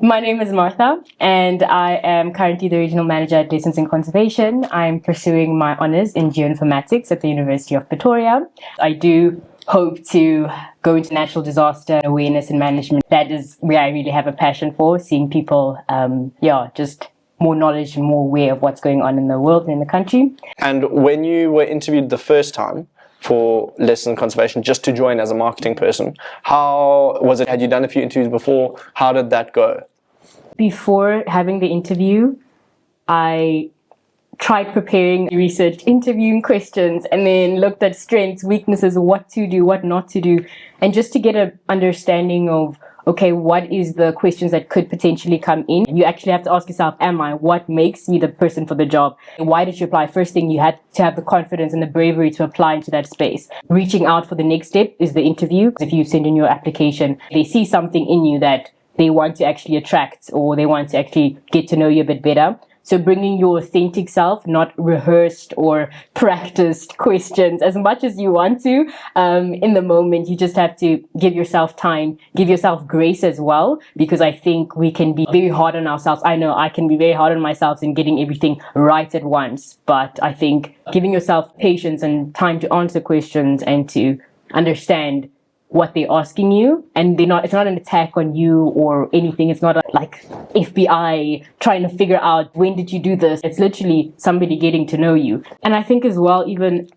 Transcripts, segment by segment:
My name is Martha, and I am currently the Regional Manager at Lessons in Conservation. I'm pursuing my honours in geoinformatics at the University of Pretoria. I do hope to go into natural disaster awareness and management. That is where I really have a passion for, seeing people, just more knowledge and more aware of what's going on in the world and in the country. And when you were interviewed the first time for Lessons in Conservation, just to join as a marketing person, how was it? Had you done a few interviews before? How did that go? Before having the interview, I tried preparing research, interviewing questions, and then looked at strengths, weaknesses, what to do, what not to do, and just to get an understanding of, okay, what is the questions that could potentially come in? You actually have to ask yourself, am I? What makes me the person for the job? Why did you apply? First thing, you had to have the confidence and the bravery to apply into that space. Reaching out for the next step is the interview. If you send in your application, they see something in you that they want to actually attract, or they want to actually get to know you a bit better. So bringing your authentic self, not rehearsed or practiced questions as much as you want to. In the moment, you just have to give yourself time, give yourself grace as well, because I think we can be very hard on ourselves. I know I can be very hard on myself in getting everything right at once, but I think giving yourself patience and time to answer questions and to understand what they're asking you, and it's not an attack on you or anything. It's not like FBI trying to figure out when did you do this. It's literally somebody getting to know you. And I think as well, even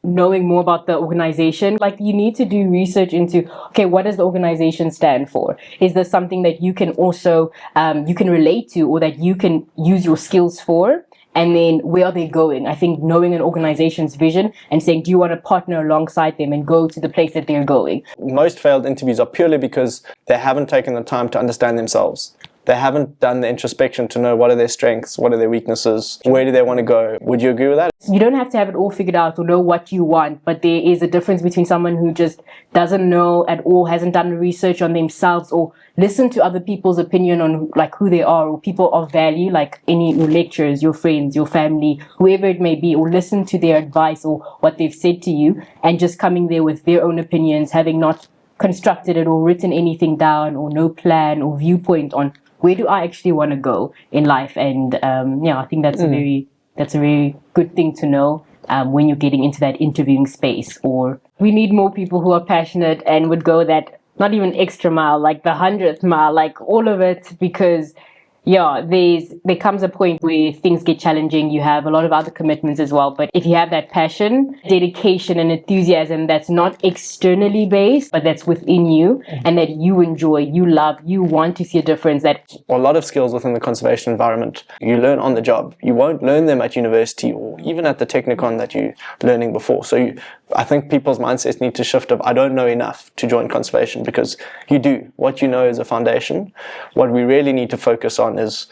knowing more about the organization, like you need to do research into, okay, what does the organization stand for? Is this something that you can also you can relate to, or that you can use your skills for? And then where are they going? I think knowing an organization's vision and saying, do you want to partner alongside them and go to the place that they're going? Most failed interviews are purely because they haven't taken the time to understand themselves. They haven't done the introspection to know what are their strengths, what are their weaknesses, where do they want to go. Would you agree with that? You don't have to have it all figured out or know what you want, but there is a difference between someone who just doesn't know at all, hasn't done research on themselves, or listen to other people's opinion on like who they are, or people of value, like your lecturers, your friends, your family, whoever it may be, or listen to their advice or what they've said to you, and just coming there with their own opinions, having not constructed it or written anything down, or no plan or viewpoint on where do I actually want to go in life. And I think that's a very good thing to know when you're getting into that interviewing space. Or we need more people who are passionate and would go that not even extra mile, like the 100th mile, like all of it, because there comes a point where things get challenging. You have a lot of other commitments as well. But if you have that passion, dedication, and enthusiasm that's not externally based, but that's within you and that you enjoy, you love, you want to see a difference. That a lot of skills within the conservation environment you learn on the job. You won't learn them at university or even at the technicon that you're learning before. So I think people's mindsets need to shift of, I don't know enough to join conservation, because you do. What you know is a foundation. What we really need to focus on is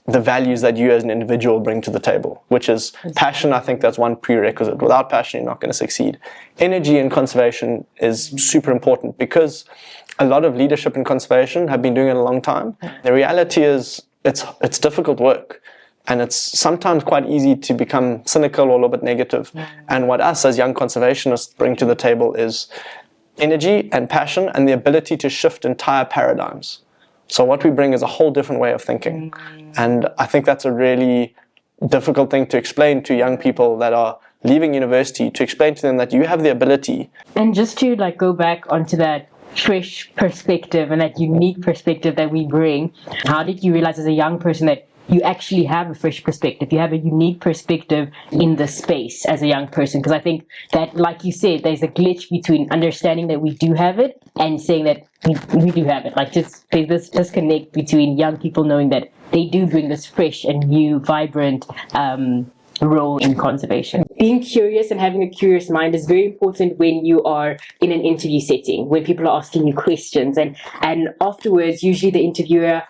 the values that you as an individual bring to the table, which is passion. I think that's one prerequisite. Without passion, you're not going to succeed. Energy in conservation is super important, because a lot of leadership in conservation have been doing it a long time. The reality is it's difficult work. And it's sometimes quite easy to become cynical or a little bit negative. And what us as young conservationists bring to the table is energy and passion and the ability to shift entire paradigms. So what we bring is a whole different way of thinking. And I think that's a really difficult thing to explain to young people that are leaving university, to explain to them that you have the ability. And just to go back onto that fresh perspective and that unique perspective that we bring, how did you realize as a young person that you actually have a fresh perspective? You have a unique perspective in the space as a young person. Because I think that, like you said, there's a glitch between understanding that we do have it and saying that we do have it. Like there's this disconnect between young people knowing that they do bring this fresh and new, vibrant role in conservation. Being curious and having a curious mind is very important when you are in an interview setting, when people are asking you questions. And afterwards, usually the interviewer,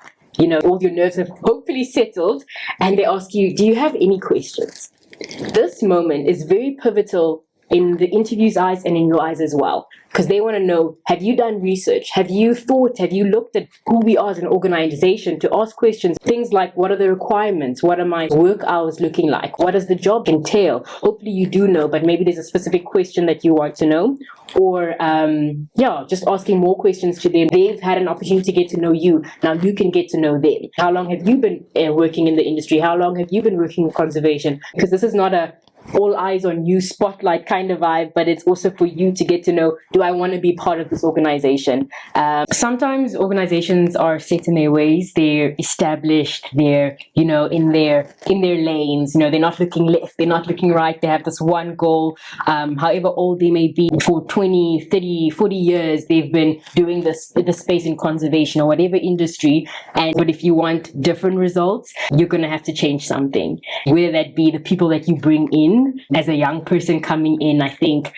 all your nerves have hopefully settled, and they ask you, do you have any questions? This moment is very pivotal in the interview's eyes and in your eyes as well. Because they want to know, have you done research? Have you looked at who we are as an organization to ask questions? Things like, what are the requirements? What are my work hours looking like? What does the job entail? Hopefully you do know, but maybe there's a specific question that you want to know. Or, just asking more questions to them. They've had an opportunity to get to know you. Now you can get to know them. How long have you been working in the industry? How long have you been working in conservation? Because this is not a all eyes on you spotlight kind of vibe, but it's also for you to get to know, do I want to be part of this organization? Sometimes organizations are set in their ways, they're established, they're, in their lanes, they're not looking left, they're not looking right, they have this one goal. However old they may be, for 20, 30, 40 years, they've been doing this space in conservation or whatever industry. But if you want different results, you're going to have to change something, whether that be the people that you bring in. As a young person coming in, I think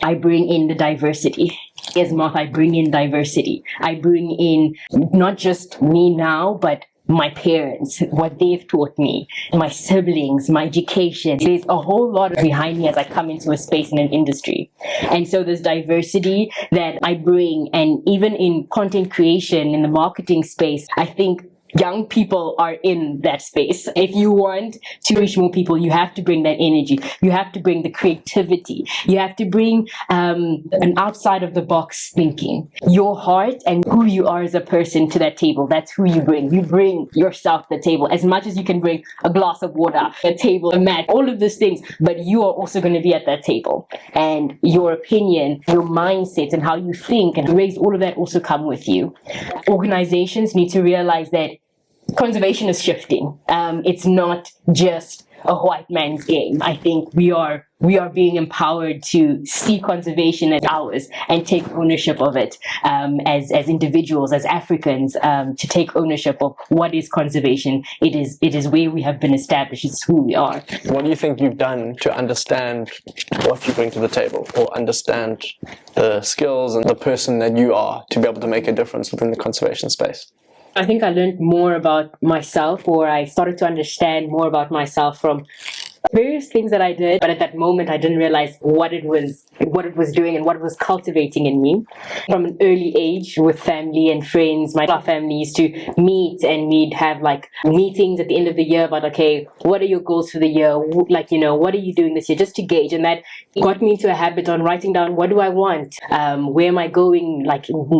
I bring in the diversity. As Martha, I bring in diversity. I bring in not just me now, but my parents, what they've taught me, my siblings, my education. There's a whole lot behind me as I come into a space in an industry. And so there's diversity that I bring. And even in content creation, in the marketing space, I think young people are in that space. If you want to reach more people, you have to bring that energy. You have to bring the creativity. You have to bring an outside of the box thinking. Your heart and who you are as a person to that table. That's who you bring. You bring yourself to the table as much as you can bring a glass of water, a table, a mat, all of those things. But you are also going to be at that table. And your opinion, your mindset, and how you think and raise, all of that also come with you. Organizations need to realize that conservation is shifting. It's not just a white man's game. I think we are being empowered to see conservation as ours and take ownership of it as individuals, as Africans, to take ownership of what is conservation. It is where we have been established. It's who we are. What do you think you've done to understand what you bring to the table, or understand the skills and the person that you are to be able to make a difference within the conservation space? I think I learned more about myself, or I started to understand more about myself from various things that I did, but at that moment I didn't realize what it was doing and what it was cultivating in me. From an early age, with family and friends, my family used to meet, and we'd have like meetings at the end of the year about, okay, what are your goals for the year? What are you doing this year? Just to gauge. And that got me into a habit on writing down, what do I want? Where am I going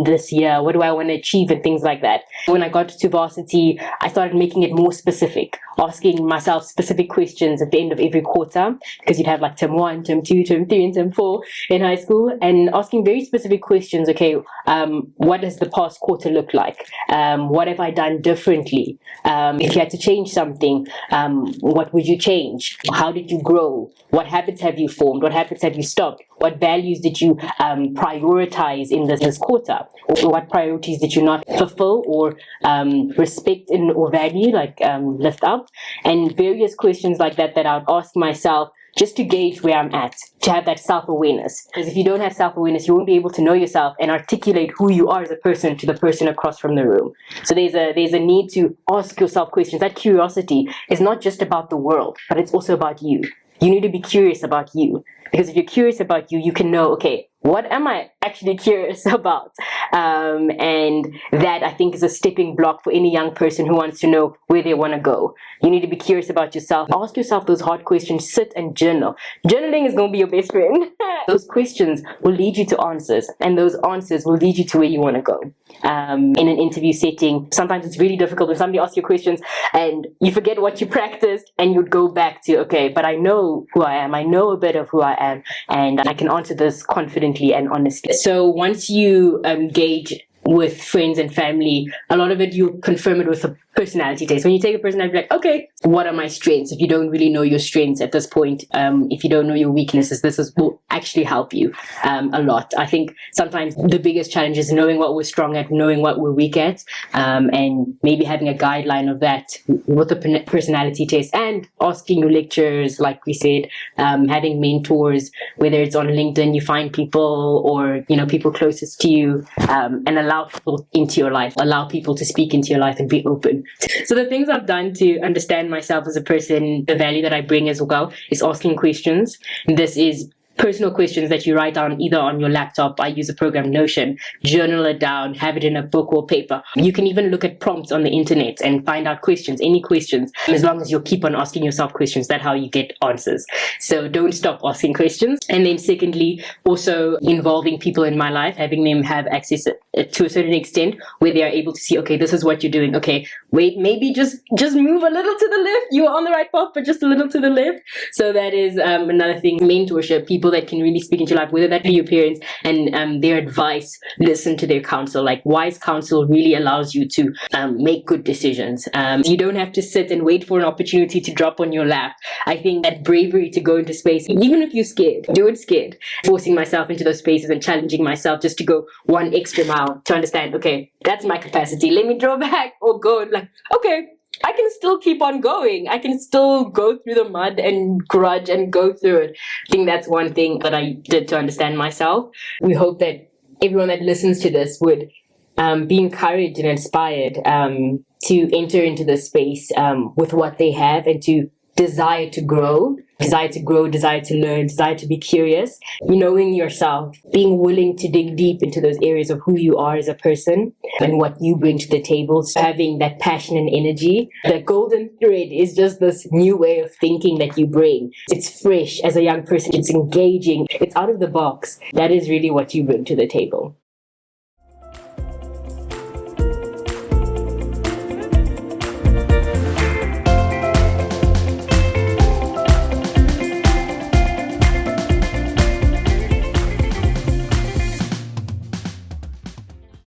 this year? What do I want to achieve? And things like that. When I got to varsity, I started making it more specific, asking myself specific questions at the end of every quarter, because you'd have like term 1, term 2, term 3, and term 4 in high school, and asking very specific questions. Okay, what does the past quarter look like? What have I done differently? If you had to change something, what would you change? How did you grow? What habits have you formed? What habits have you stopped? What values did you prioritize in this quarter? Or what priorities did you not fulfill or respect or value, lift up? And various questions like that I would ask myself, just to gauge where I'm at, to have that self-awareness. Because if you don't have self-awareness, you won't be able to know yourself and articulate who you are as a person to the person across from the room. So there's a need to ask yourself questions. That curiosity is not just about the world, but it's also about you. You need to be curious about you. Because if you're curious about you, you can know, okay, what am I actually curious about? And that, I think, is a stepping block for any young person who wants to know where they want to go. You need to be curious about yourself. Ask yourself those hard questions. Sit and journal. Journaling is going to be your best friend. Those questions will lead you to answers, and those answers will lead you to where you want to go. In an interview setting, sometimes it's really difficult when somebody asks you questions and you forget what you practiced, and you'd go back to, okay, but I know who I am. I know a bit of who I am, and I can answer this confidently and honestly. So once you engage with friends and family, a lot of it you confirm it with a personality test. When you take a personality, like, okay, what are my strengths? If you don't really know your strengths at this point, if you don't know your weaknesses, will actually help you a lot. I think sometimes the biggest challenge is knowing what we're strong at, knowing what we're weak at, and maybe having a guideline of that with a personality test, and asking your lecturers, like we said, having mentors, whether it's on LinkedIn, you find people, or people closest to you, and allow people into your life, allow people to speak into your life and be open. So the things I've done to understand myself as a person, the value that I bring as well, is asking questions. This is personal questions that you write down either on your laptop. I use a program, Notion, journal it down, have it in a book or paper. You can even look at prompts on the internet and find out questions, any questions. As long as you keep on asking yourself questions, that's how you get answers. So don't stop asking questions. And then secondly, also involving people in my life, having them have access to a certain extent where they are able to see, okay, this is what you're doing. Okay, wait, maybe just move a little to the left. You are on the right path, but just a little to the left. So that is another thing. Mentorship, people that can really speak into your life, whether that be your parents, and their advice, listen to their counsel. Like wise counsel really allows you to make good decisions. You don't have to sit and wait for an opportunity to drop on your lap. I think that bravery to go into space, even if you're scared, do it scared. Forcing myself into those spaces and challenging myself just to go one extra mile to understand, okay, that's my capacity. Let me draw back or go. Like, okay, I can still keep on going. I can still go through the mud and grudge and go through it. I think that's one thing that I did to understand myself. We hope that everyone that listens to this would be encouraged and inspired to enter into this space with what they have and to desire to grow, desire to learn, desire to be curious, knowing yourself, being willing to dig deep into those areas of who you are as a person and what you bring to the table. So having that passion and energy. The golden thread is just this new way of thinking that you bring. It's fresh as a young person. It's engaging. It's out of the box. That is really what you bring to the table.